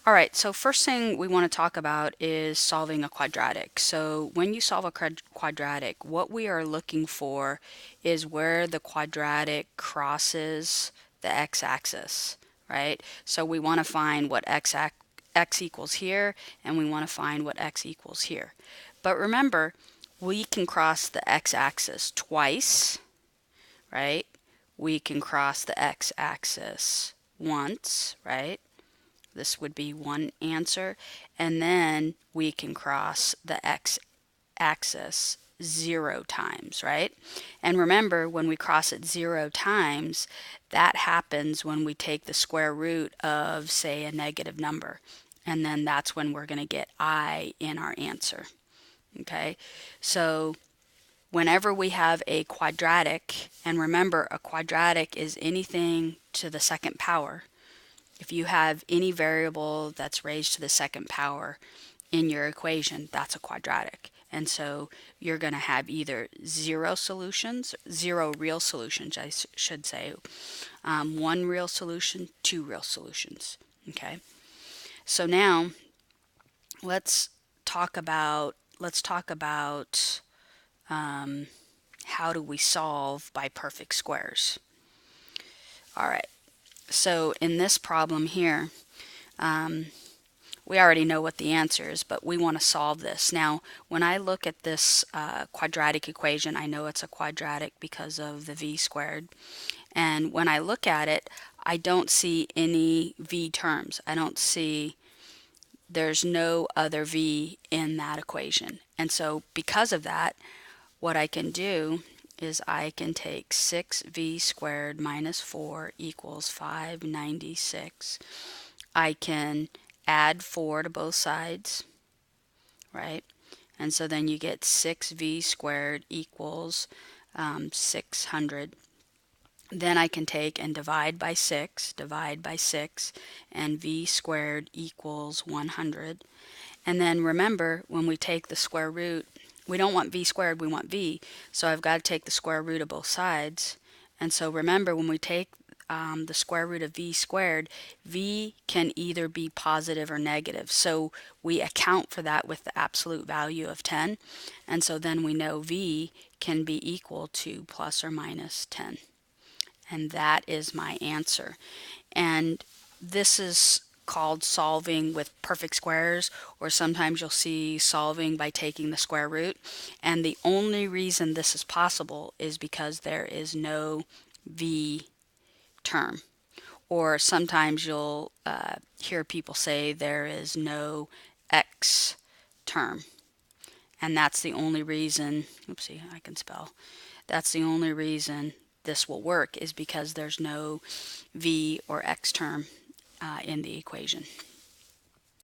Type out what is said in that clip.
All right, so first thing we want to talk about is solving a quadratic. So when you solve a quadratic, what we are looking for is where the quadratic crosses the x-axis, right? So we want to find what x equals here, and we want to find what x equals here. But remember, we can cross the x-axis twice, right? We can cross the x-axis once, right? This would be one answer. And then we can cross the x-axis 0 times, right? And remember, when we cross it 0 times, that happens when we take the square root of, say, a negative number. And then that's when we're going to get I in our answer. Okay? So whenever we have a quadratic, and remember, a quadratic is anything to the second power. If you have any variable that's raised to the second power in your equation, that's a quadratic. And so you're going to have either zero solutions, zero real solutions, I should say, one real solution, two real solutions. Okay. So now let's talk about how do we solve by perfect squares. All right. So in this problem here, we already know what the answer is, but we want to solve this. Now, when I look at this quadratic equation, I know it's a quadratic because of the v squared. And when I look at it, I don't see any v terms. There's no other v in that equation. And so because of that, what I can do is I can take 6v squared minus 4 equals 596. I can add 4 to both sides, right? And so then you get 6v squared equals 600. Then I can take and divide by 6, and v squared equals 100. And then remember, when we take the square root, we don't want v squared, we want v. So I've got to take the square root of both sides. And so remember, when we take the square root of v squared, v can either be positive or negative. So we account for that with the absolute value of 10. And so then we know v can be equal to plus or minus 10. And that is my answer. And this is called solving with perfect squares, or sometimes you'll see solving by taking the square root. And the only reason this is possible is because there is no v term. Or sometimes you'll hear people say there is no x term. And that's the only reason, oopsie, I can spell. That's the only reason this will work, is because there's no v or x term in the equation.